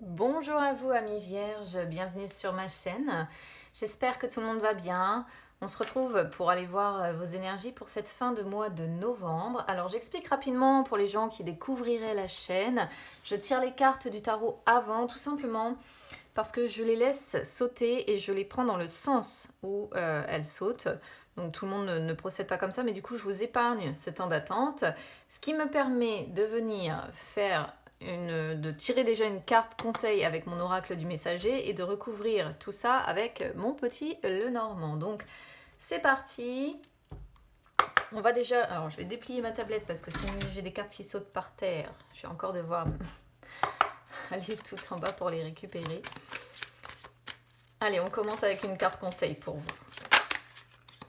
Bonjour à vous amis vierges, bienvenue sur ma chaîne. J'espère que tout le monde va bien. On se retrouve pour aller voir vos énergies pour cette fin de mois de novembre. Alors j'explique rapidement pour les gens qui découvriraient la chaîne. Je tire les cartes du tarot avant, tout simplement parce que je les laisse sauter et je les prends dans le sens où elles sautent. Donc tout le monde ne procède pas comme ça, mais du coup je vous épargne ce temps d'attente. Ce qui me permet de venir faire de tirer déjà une carte conseil avec mon oracle du messager et de recouvrir tout ça avec mon petit Lenormand. Donc c'est parti. On va déjà... Alors je vais déplier ma tablette parce que si j'ai des cartes qui sautent par terre, je vais encore devoir aller tout en bas pour les récupérer. Allez, on commence avec une carte conseil pour vous.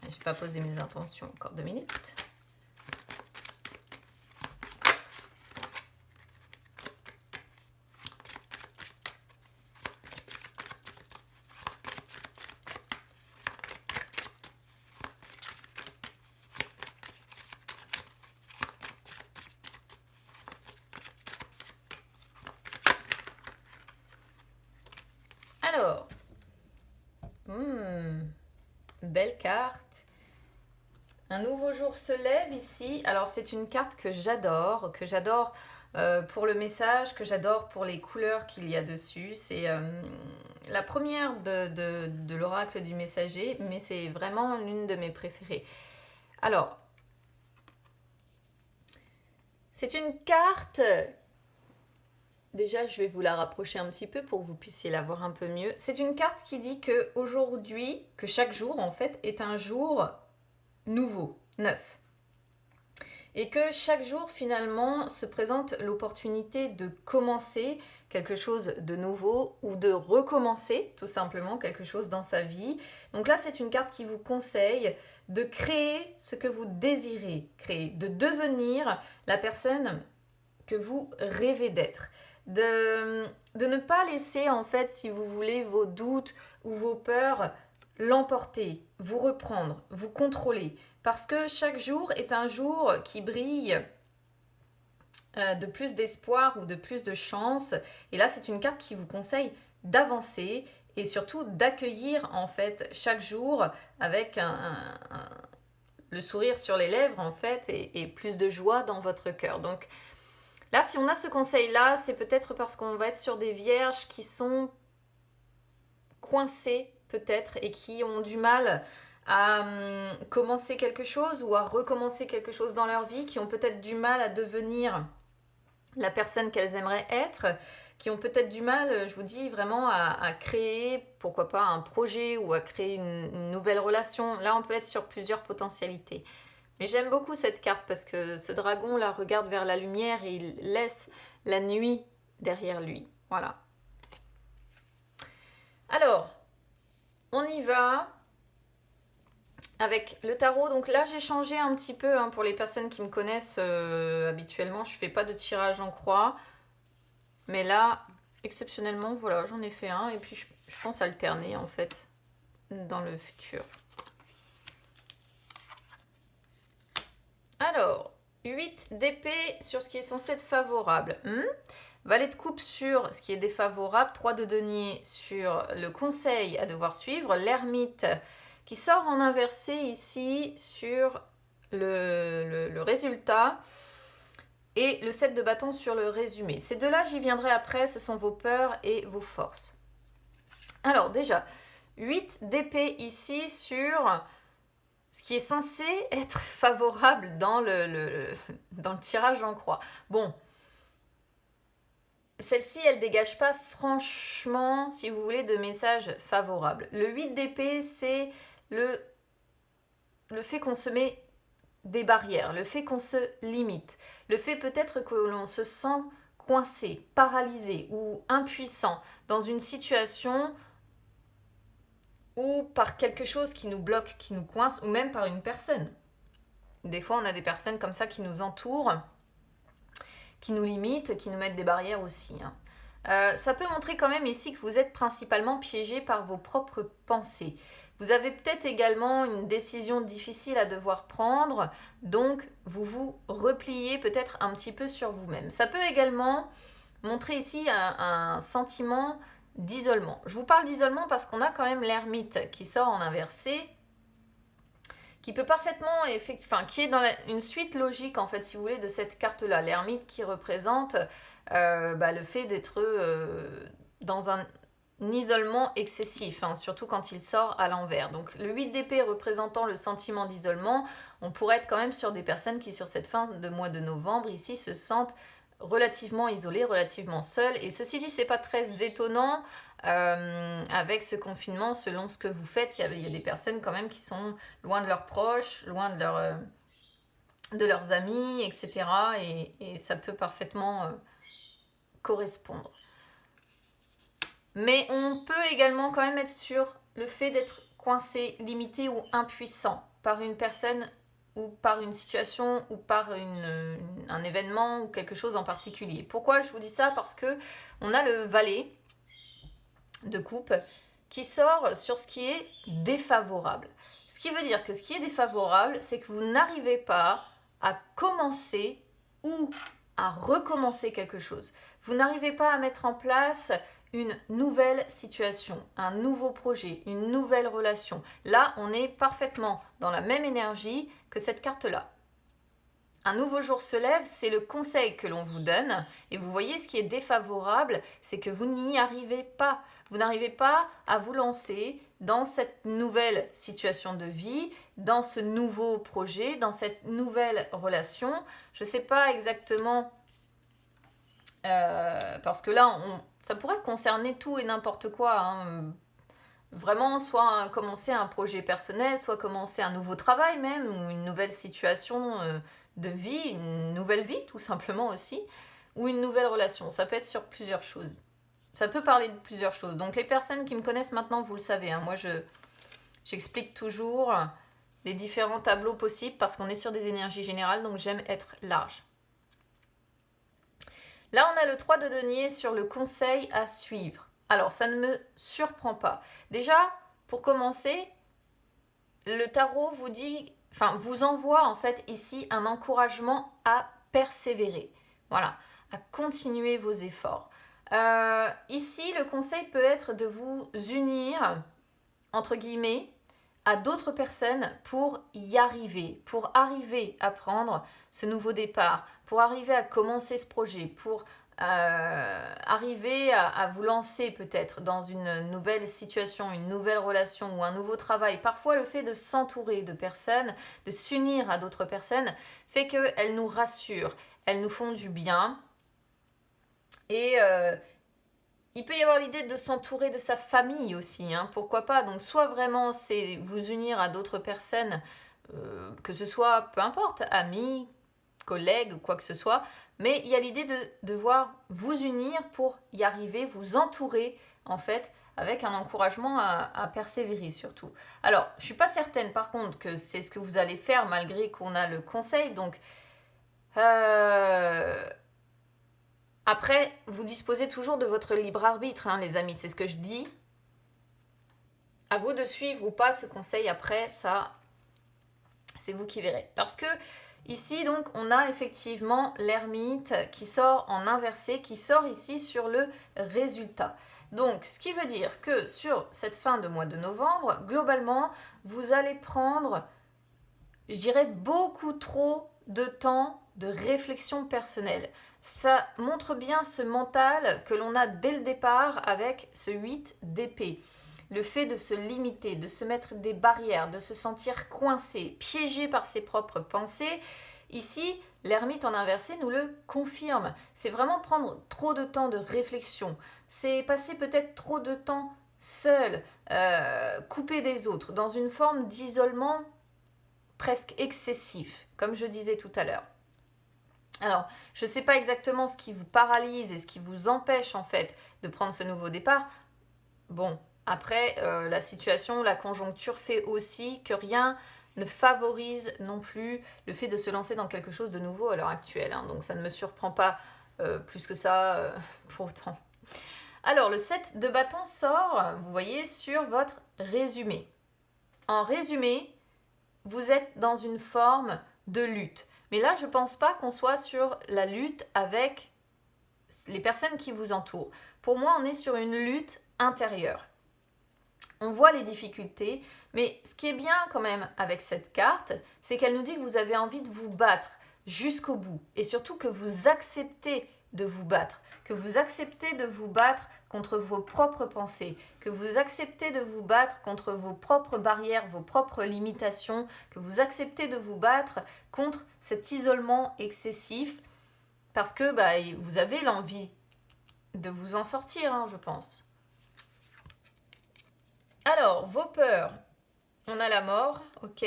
Je n'ai pas posé mes intentions, encore 2 minutes. Alors, belle carte. Un nouveau jour se lève ici. Alors c'est une carte que j'adore pour le message, que j'adore pour les couleurs qu'il y a dessus. C'est la première de l'oracle du messager, mais c'est vraiment l'une de mes préférées. Alors, c'est une carte... Déjà, je vais vous la rapprocher un petit peu pour que vous puissiez la voir un peu mieux. C'est une carte qui dit que aujourd'hui, que chaque jour en fait est un jour nouveau, neuf. Et que chaque jour finalement se présente l'opportunité de commencer quelque chose de nouveau ou de recommencer tout simplement quelque chose dans sa vie. Donc là c'est une carte qui vous conseille de créer ce que vous désirez créer, de devenir la personne que vous rêvez d'être. De ne pas laisser en fait, si vous voulez, vos doutes ou vos peurs l'emporter, vous reprendre, vous contrôler. Parce que chaque jour est un jour qui brille de plus d'espoir ou de plus de chance. Et là, c'est une carte qui vous conseille d'avancer et surtout d'accueillir en fait chaque jour avec le sourire sur les lèvres en fait et plus de joie dans votre cœur. Donc là, si on a ce conseil-là, c'est peut-être parce qu'on va être sur des vierges qui sont coincées peut-être et qui ont du mal à commencer quelque chose ou à recommencer quelque chose dans leur vie, qui ont peut-être du mal à devenir la personne qu'elles aimeraient être, qui ont peut-être du mal, je vous dis, vraiment à créer, pourquoi pas, un projet ou à créer une nouvelle relation. Là, on peut être sur plusieurs potentialités. Mais j'aime beaucoup cette carte parce que ce dragon là regarde vers la lumière et il laisse la nuit derrière lui. Voilà. Alors, on y va avec le tarot. Donc là, j'ai changé un petit peu pour les personnes qui me connaissent habituellement. Je ne fais pas de tirage en croix. Mais là, exceptionnellement, voilà, j'en ai fait un. Et puis, je pense alterner en fait dans le futur. Alors, 8 d'épée sur ce qui est censé être favorable. Valet de coupe sur ce qui est défavorable. 3 de denier sur le conseil à devoir suivre. L'ermite qui sort en inversé ici sur le résultat. Et le 7 de bâton sur le résumé. Ces deux-là, j'y viendrai après. Ce sont vos peurs et vos forces. Alors déjà, 8 d'épée ici sur... ce qui est censé être favorable dans le tirage en croix. Bon, celle-ci, elle dégage pas franchement, si vous voulez, de message favorable. Le 8 d'épée, c'est le fait qu'on se met des barrières, le fait qu'on se limite, le fait peut-être que l'on se sent coincé, paralysé ou impuissant dans une situation ou par quelque chose qui nous bloque, qui nous coince, ou même par une personne. Des fois, on a des personnes comme ça qui nous entourent, qui nous limitent, qui nous mettent des barrières aussi. Ça peut montrer quand même ici que vous êtes principalement piégé par vos propres pensées. Vous avez peut-être également une décision difficile à devoir prendre, donc vous vous repliez peut-être un petit peu sur vous-même. Ça peut également montrer ici un sentiment d'isolement. Je vous parle d'isolement parce qu'on a quand même l'ermite qui sort en inversé, qui peut parfaitement, qui est dans une suite logique, en fait, si vous voulez, de cette carte-là. L'ermite qui représente le fait d'être dans un isolement excessif, hein, surtout quand il sort à l'envers. Donc le 8 d'épée représentant le sentiment d'isolement, on pourrait être quand même sur des personnes qui, sur cette fin de mois de novembre, ici, se sentent relativement isolées, relativement seules. Et ceci dit, c'est pas très étonnant avec ce confinement, selon ce que vous faites. Il y a des personnes quand même qui sont loin de leurs proches, loin de leurs amis, etc. Et ça peut parfaitement correspondre. Mais on peut également quand même être sur le fait d'être coincé, limité ou impuissant par une personne ou par une situation ou par un événement ou quelque chose en particulier. Pourquoi je vous dis ça? Parce que on a le valet de coupe qui sort sur ce qui est défavorable. Ce qui veut dire que ce qui est défavorable, c'est que vous n'arrivez pas à commencer ou à recommencer quelque chose. Vous n'arrivez pas à mettre en place une nouvelle situation, un nouveau projet, une nouvelle relation. Là, on est parfaitement dans la même énergie que cette carte-là. Un nouveau jour se lève, c'est le conseil que l'on vous donne. Et vous voyez, ce qui est défavorable, c'est que vous n'y arrivez pas. Vous n'arrivez pas à vous lancer dans cette nouvelle situation de vie, dans ce nouveau projet, dans cette nouvelle relation. Je ne sais pas exactement, parce que là, ça pourrait concerner tout et n'importe quoi, hein. Vraiment, soit commencer un projet personnel, soit commencer un nouveau travail même, ou une nouvelle situation de vie, une nouvelle vie tout simplement aussi, ou une nouvelle relation. Ça peut être sur plusieurs choses. Ça peut parler de plusieurs choses. Donc les personnes qui me connaissent maintenant, vous le savez, hein, moi j'explique toujours les différents tableaux possibles parce qu'on est sur des énergies générales, donc j'aime être large. Là, on a le 3 de denier sur le conseil à suivre. Alors, ça ne me surprend pas. Déjà, pour commencer, le tarot vous envoie en fait ici un encouragement à persévérer. Voilà, à continuer vos efforts. Ici, le conseil peut être de vous unir, entre guillemets, à d'autres personnes pour y arriver, pour arriver à prendre ce nouveau départ, pour arriver à commencer ce projet, pour arriver à vous lancer peut-être dans une nouvelle situation, une nouvelle relation ou un nouveau travail. Parfois, le fait de s'entourer de personnes, de s'unir à d'autres personnes, fait qu'elles nous rassurent, elles nous font du bien. Et il peut y avoir l'idée de s'entourer de sa famille aussi, hein, pourquoi pas. Donc soit vraiment c'est vous unir à d'autres personnes, que ce soit, peu importe, amis, collègues ou quoi que ce soit, mais il y a l'idée de devoir vous unir pour y arriver, vous entourer en fait, avec un encouragement à persévérer surtout. Alors, je ne suis pas certaine par contre que c'est ce que vous allez faire malgré qu'on a le conseil, donc après, vous disposez toujours de votre libre arbitre, hein, les amis, c'est ce que je dis. À vous de suivre ou pas ce conseil après, ça, c'est vous qui verrez. Parce que ici, donc, on a effectivement l'ermite qui sort en inversé, qui sort ici sur le résultat. Donc, ce qui veut dire que sur cette fin de mois de novembre, globalement, vous allez prendre, je dirais, beaucoup trop de temps de réflexion personnelle. Ça montre bien ce mental que l'on a dès le départ avec ce 8 d'épée. Le fait de se limiter, de se mettre des barrières, de se sentir coincé, piégé par ses propres pensées. Ici, l'ermite en inversé nous le confirme. C'est vraiment prendre trop de temps de réflexion. C'est passer peut-être trop de temps seul, coupé des autres, dans une forme d'isolement presque excessif, comme je disais tout à l'heure. Alors, je ne sais pas exactement ce qui vous paralyse et ce qui vous empêche en fait de prendre ce nouveau départ. Bon, après, la situation, la conjoncture fait aussi que rien ne favorise non plus le fait de se lancer dans quelque chose de nouveau à l'heure actuelle, hein. Donc ça ne me surprend pas plus que ça pour autant. Alors, le 7 de bâton sort, vous voyez, sur votre résumé. En résumé, vous êtes dans une forme de lutte. Mais là, je ne pense pas qu'on soit sur la lutte avec les personnes qui vous entourent. Pour moi, on est sur une lutte intérieure. On voit les difficultés, mais ce qui est bien quand même avec cette carte, c'est qu'elle nous dit que vous avez envie de vous battre jusqu'au bout et surtout que vous acceptez de vous battre, que vous acceptez de vous battre contre vos propres pensées, que vous acceptez de vous battre contre vos propres barrières, vos propres limitations, que vous acceptez de vous battre contre cet isolement excessif parce que vous avez l'envie de vous en sortir, hein, je pense. Alors, vos peurs, on a la mort, ok.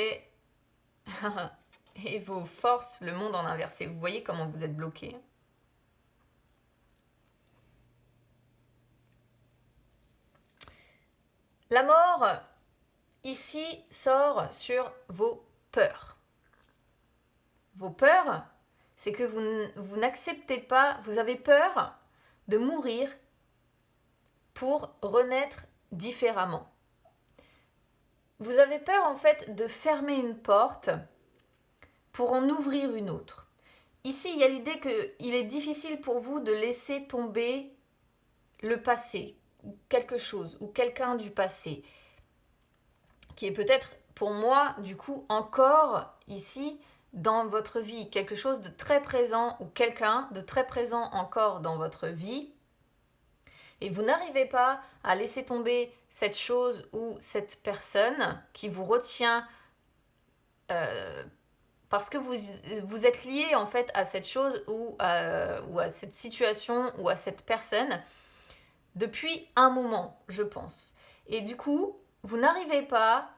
Et vos forces, le monde en inversé. Vous voyez comment vous êtes bloqué. La mort, ici, sort sur vos peurs. Vos peurs, c'est que vous n'acceptez pas, vous avez peur de mourir pour renaître différemment. Vous avez peur en fait de fermer une porte pour en ouvrir une autre. Ici, il y a l'idée qu'il est difficile pour vous de laisser tomber le passé, ou quelque chose, ou quelqu'un du passé, qui est peut-être pour moi, du coup, encore ici dans votre vie, quelque chose de très présent, ou quelqu'un de très présent encore dans votre vie, et vous n'arrivez pas à laisser tomber cette chose ou cette personne qui vous retient parce que vous êtes lié en fait à cette chose ou à cette situation ou à cette personne depuis un moment, je pense. Et du coup, vous n'arrivez pas,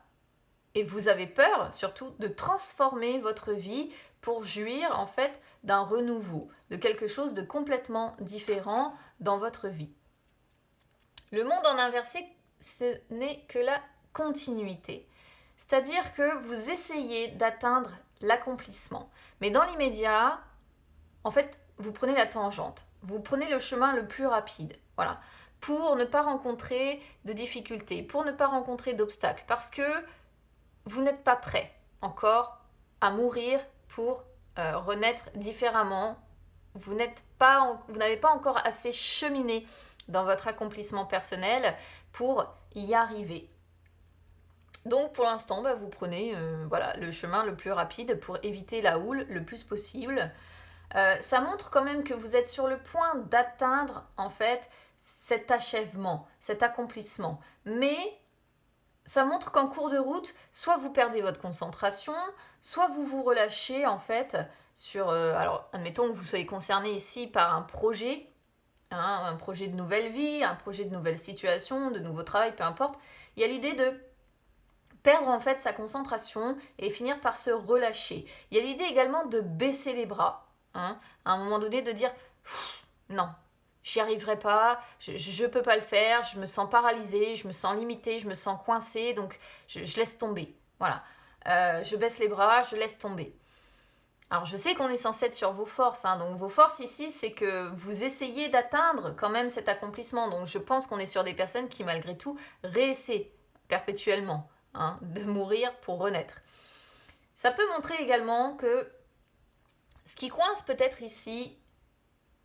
et vous avez peur surtout, de transformer votre vie pour jouir en fait d'un renouveau, de quelque chose de complètement différent dans votre vie. Le monde en inversé, ce n'est que la continuité. C'est-à-dire que vous essayez d'atteindre l'accomplissement. Mais dans l'immédiat, en fait, vous prenez la tangente. Vous prenez le chemin le plus rapide. Voilà. Pour ne pas rencontrer de difficultés, pour ne pas rencontrer d'obstacles. Parce que vous n'êtes pas prêt encore à mourir pour renaître différemment. Vous n'avez pas encore assez cheminé dans votre accomplissement personnel pour y arriver. Donc pour l'instant, vous prenez le chemin le plus rapide pour éviter la houle le plus possible. Ça montre quand même que vous êtes sur le point d'atteindre en fait cet achèvement, cet accomplissement. Mais ça montre qu'en cours de route, soit vous perdez votre concentration, soit vous vous relâchez en fait sur... alors admettons que vous soyez concerné ici par un projet de nouvelle vie, un projet de nouvelle situation, de nouveau travail, peu importe. Il y a l'idée de perdre en fait sa concentration et finir par se relâcher. Il y a l'idée également de baisser les bras, à un moment donné de dire non, j'y arriverai pas, je peux pas le faire, je me sens paralysée, je me sens limitée, je me sens coincée, donc je laisse tomber. Voilà, je baisse les bras, je laisse tomber. Alors je sais qu'on est censé être sur vos forces, donc vos forces ici c'est que vous essayez d'atteindre quand même cet accomplissement, donc je pense qu'on est sur des personnes qui malgré tout réessaient perpétuellement de mourir pour renaître. Ça peut montrer également que ce qui coince peut-être ici,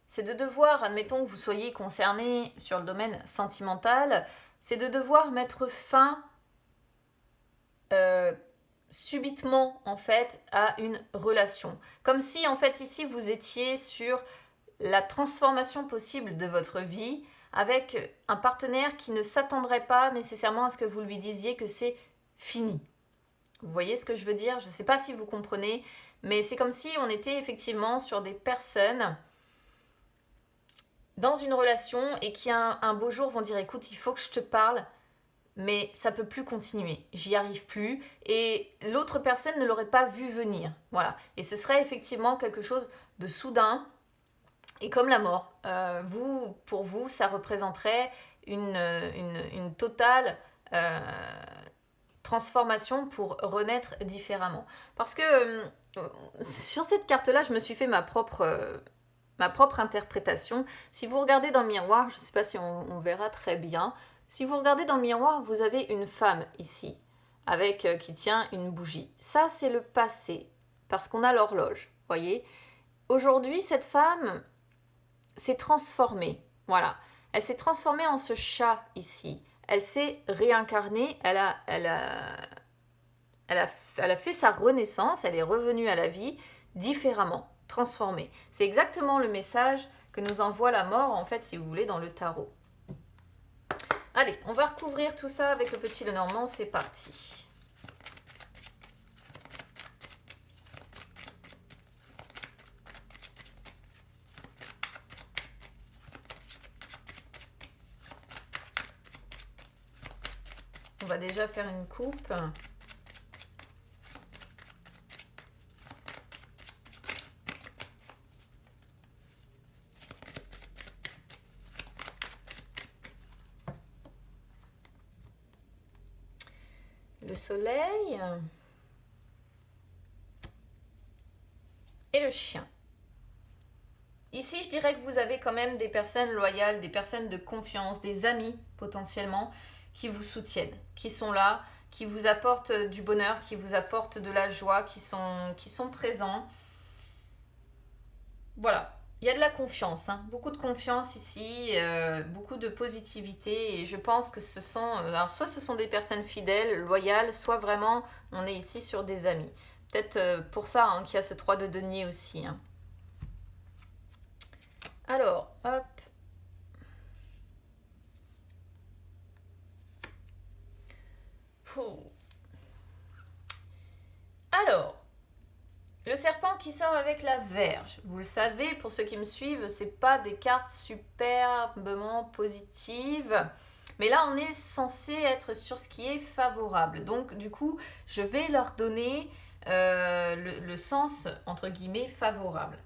c'est de devoir, admettons que vous soyez concerné sur le domaine sentimental, c'est de devoir mettre fin subitement en fait à une relation. Comme si en fait ici vous étiez sur la transformation possible de votre vie avec un partenaire qui ne s'attendrait pas nécessairement à ce que vous lui disiez que c'est fini. Vous voyez ce que je veux dire? Je ne sais pas si vous comprenez, mais c'est comme si on était effectivement sur des personnes dans une relation et qui un beau jour vont dire écoute, il faut que je te parle, mais ça peut plus continuer, j'y arrive plus, et l'autre personne ne l'aurait pas vu venir. Voilà. Et ce serait effectivement quelque chose de soudain, et comme la mort. Pour vous, ça représenterait une totale transformation pour renaître différemment. Parce que sur cette carte-là, je me suis fait ma propre interprétation. Si vous regardez dans le miroir, je ne sais pas si on verra très bien, si vous regardez dans le miroir, vous avez une femme ici, qui tient une bougie. Ça, c'est le passé, parce qu'on a l'horloge, voyez. Aujourd'hui, cette femme, s'est transformée. Voilà. Elle s'est transformée en ce chat ici. Elle s'est réincarnée. Elle a fait sa renaissance. Elle est revenue à la vie différemment, transformée. C'est exactement le message que nous envoie la mort, en fait, si vous voulez, dans le tarot. Allez, on va recouvrir tout ça avec le petit Lenormand. C'est parti. On va déjà faire une coupe. Le soleil et le chien. Ici, je dirais que vous avez quand même des personnes loyales, des personnes de confiance, des amis potentiellement qui vous soutiennent, qui sont là, qui vous apportent du bonheur, qui vous apportent de la joie, qui sont présents. Voilà, il y a de la confiance, hein. Beaucoup de confiance ici, beaucoup de positivité et je pense que ce sont, alors soit ce sont des personnes fidèles, loyales, soit vraiment on est ici sur des amis. Peut-être pour ça hein, qu'il y a ce 3 de denier aussi. Hein. Alors, hop. Alors, le serpent qui sort avec la verge. Vous le savez, pour ceux qui me suivent, c'est pas des cartes superbement positives. Mais là, on est censé être sur ce qui est favorable. Donc, du coup, je vais leur donner le sens, entre guillemets, favorable.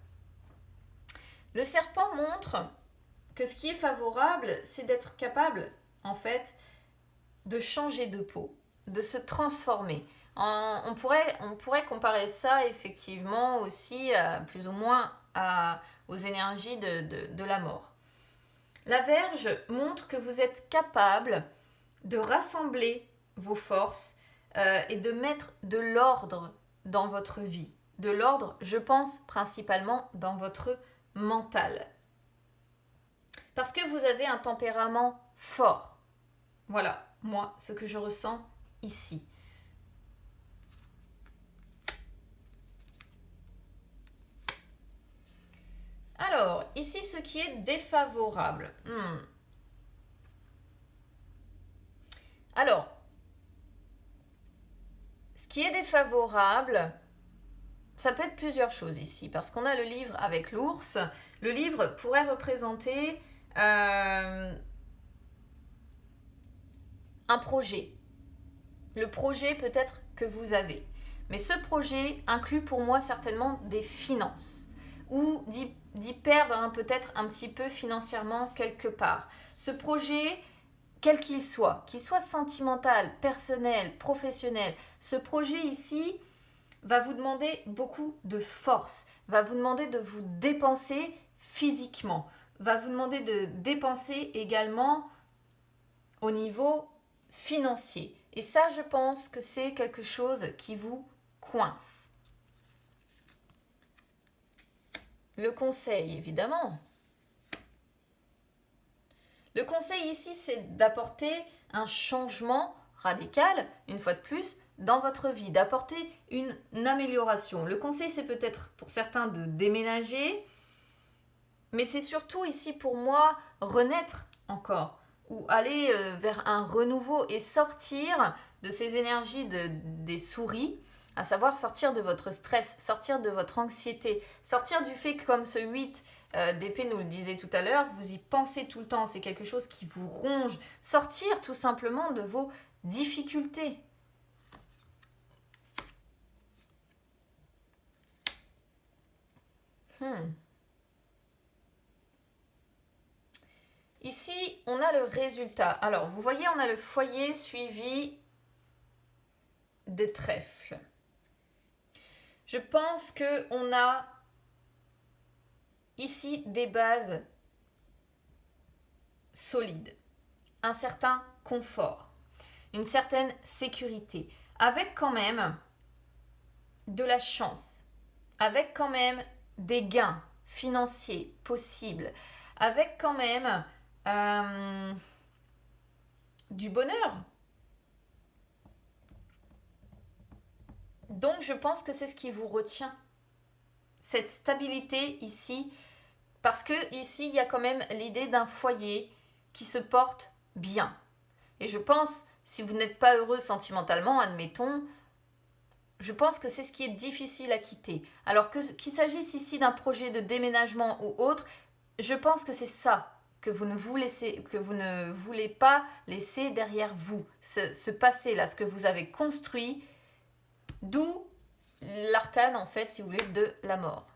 Le serpent montre que ce qui est favorable, c'est d'être capable, en fait, de changer de peau, de se transformer. On pourrait comparer ça effectivement aussi plus ou moins aux énergies de la mort. La Verge montre que vous êtes capable de rassembler vos forces et de mettre de l'ordre dans votre vie. De l'ordre, je pense, principalement dans votre mental. Parce que vous avez un tempérament fort. Voilà, moi, ce que je ressens ici. Alors, ici, ce qui est défavorable. Alors, ce qui est défavorable, ça peut être plusieurs choses ici, parce qu'on a le livre avec l'ours. Le livre pourrait représenter un projet. Le projet peut-être que vous avez. Mais ce projet inclut pour moi certainement des finances ou d'y perdre peut-être un petit peu financièrement quelque part. Ce projet, quel qu'il soit sentimental, personnel, professionnel, ce projet ici va vous demander beaucoup de force, va vous demander de vous dépenser physiquement, va vous demander de dépenser également au niveau financier. Et ça, je pense que c'est quelque chose qui vous coince. Le conseil, évidemment. Le conseil ici, c'est d'apporter un changement radical, une fois de plus, dans votre vie, d'apporter une amélioration. Le conseil, c'est peut-être pour certains de déménager, mais c'est surtout ici pour moi renaître encore, ou aller vers un renouveau et sortir de ces énergies des souris, à savoir sortir de votre stress, sortir de votre anxiété, sortir du fait que comme ce 8 d'épée nous le disait tout à l'heure, vous y pensez tout le temps, c'est quelque chose qui vous ronge, sortir tout simplement de vos difficultés. Ici, on a le résultat. Alors, vous voyez, on a le foyer suivi des trèfles. Je pense qu'on a ici des bases solides, un certain confort, une certaine sécurité, avec quand même de la chance, avec quand même des gains financiers possibles, avec quand même du bonheur. Donc je pense que c'est ce qui vous retient. Cette stabilité ici, parce que ici il y a quand même l'idée d'un foyer qui se porte bien. Et je pense, si vous n'êtes pas heureux sentimentalement, admettons, je pense que c'est ce qui est difficile à quitter. Alors qu'il s'agisse ici d'un projet de déménagement ou autre, je pense que c'est ça que vous ne voulez pas laisser derrière vous. Ce passé-là, ce que vous avez construit, d'où l'arcane, en fait, si vous voulez, de la mort.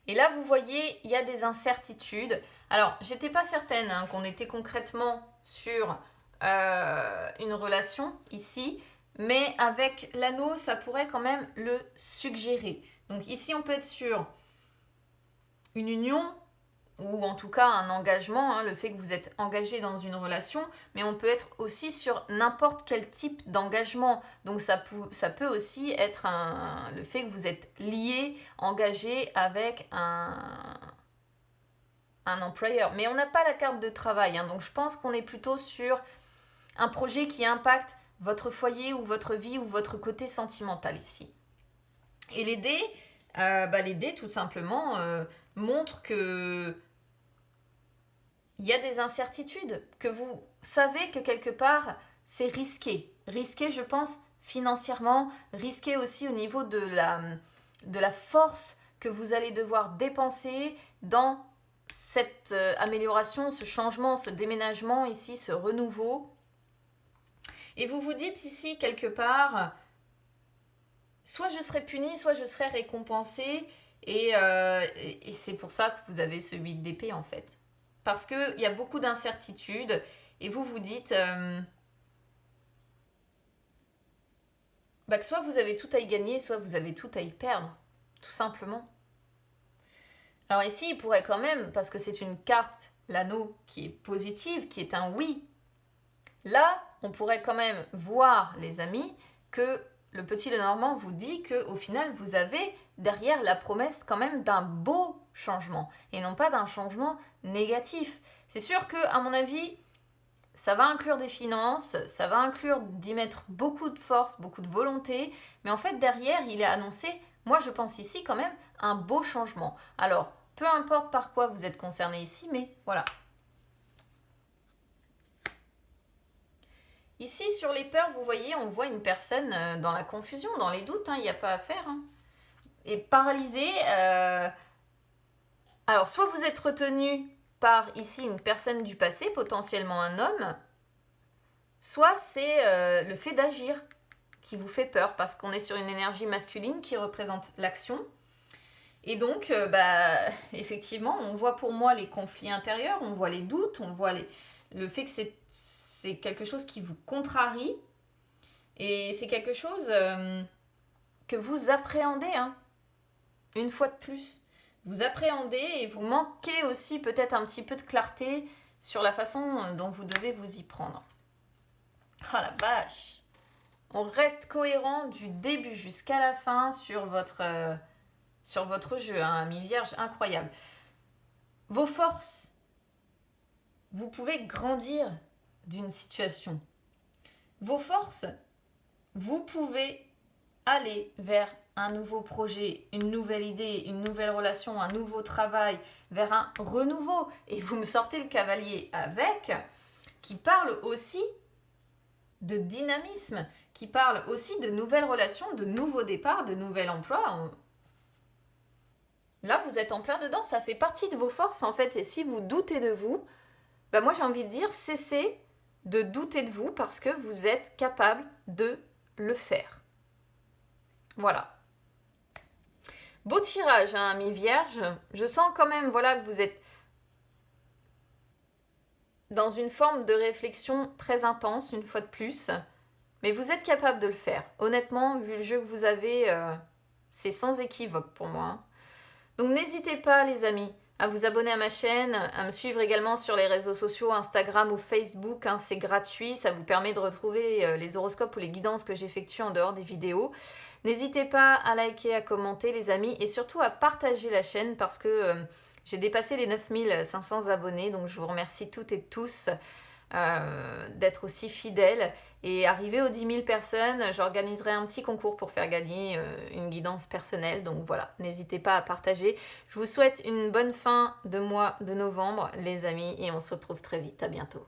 Et là, vous voyez, il y a des incertitudes. Alors, j'étais pas certaine qu'on était concrètement sur une relation ici, mais avec l'anneau, ça pourrait quand même le suggérer. Donc ici, on peut être sur une union, ou en tout cas un engagement, le fait que vous êtes engagé dans une relation, mais on peut être aussi sur n'importe quel type d'engagement. Donc ça peut aussi être le fait que vous êtes lié, engagé avec un employeur. Mais on n'a pas la carte de travail, donc je pense qu'on est plutôt sur un projet qui impacte votre foyer ou votre vie ou votre côté sentimental ici. Et les dés tout simplement montrent que il y a des incertitudes, que vous savez que quelque part c'est risqué. Risqué, je pense, financièrement, risqué aussi au niveau de la force que vous allez devoir dépenser dans cette amélioration, ce changement, ce déménagement ici, ce renouveau. Et vous vous dites ici quelque part, soit je serai puni, soit je serai récompensé. Et c'est pour ça que vous avez ce 8 d'épée en fait. Parce qu'il y a beaucoup d'incertitudes et vous vous dites que soit vous avez tout à y gagner, soit vous avez tout à y perdre, tout simplement. Alors ici, il pourrait quand même, parce que c'est une carte, l'anneau, qui est positive, qui est un oui. Là, on pourrait quand même voir, les amis, que le petit Lenormand vous dit qu'au final, vous avez derrière la promesse quand même d'un beau changement et non pas d'un changement négatif. C'est sûr que, à mon avis, ça va inclure des finances, ça va inclure d'y mettre beaucoup de force, beaucoup de volonté, mais en fait, derrière, il est annoncé, moi je pense ici quand même, un beau changement. Alors, peu importe par quoi vous êtes concerné ici, mais voilà. Ici, sur les peurs, vous voyez, on voit une personne dans la confusion, dans les doutes, il n'y a pas à faire. Et paralysée. Alors, soit vous êtes retenu par ici une personne du passé, potentiellement un homme, soit c'est le fait d'agir qui vous fait peur, parce qu'on est sur une énergie masculine qui représente l'action. Et donc, effectivement, on voit pour moi les conflits intérieurs, on voit les doutes, on voit le fait que c'est quelque chose qui vous contrarie et c'est quelque chose que vous appréhendez, une fois de plus. Vous appréhendez et vous manquez aussi peut-être un petit peu de clarté sur la façon dont vous devez vous y prendre. Oh la vache! On reste cohérent du début jusqu'à la fin sur votre jeu, ami Vierge, incroyable. Vos forces, vous pouvez grandir d'une situation. Vos forces, vous pouvez aller vers un nouveau projet, une nouvelle idée, une nouvelle relation, un nouveau travail, vers un renouveau. Et vous me sortez le cavalier avec, qui parle aussi de dynamisme, qui parle aussi de nouvelles relations, de nouveaux départs, de nouvel emploi. Là, vous êtes en plein dedans, ça fait partie de vos forces en fait. Et si vous doutez de vous, moi j'ai envie de dire, cessez de douter de vous parce que vous êtes capable de le faire. Voilà. Beau tirage, ami Vierge. Je sens quand même que vous êtes dans une forme de réflexion très intense, une fois de plus. Mais vous êtes capable de le faire. Honnêtement, vu le jeu que vous avez, c'est sans équivoque pour moi. Donc n'hésitez pas, les amis, à vous abonner à ma chaîne, à me suivre également sur les réseaux sociaux, Instagram ou Facebook, hein, c'est gratuit, ça vous permet de retrouver les horoscopes ou les guidances que j'effectue en dehors des vidéos. N'hésitez pas à liker, à commenter les amis et surtout à partager la chaîne parce que j'ai dépassé les 9500 abonnés, donc je vous remercie toutes et tous d'être aussi fidèles. Et arrivé aux 10 000 personnes, j'organiserai un petit concours pour faire gagner une guidance personnelle. Donc voilà, n'hésitez pas à partager. Je vous souhaite une bonne fin de mois de novembre, les amis, et on se retrouve très vite. À bientôt.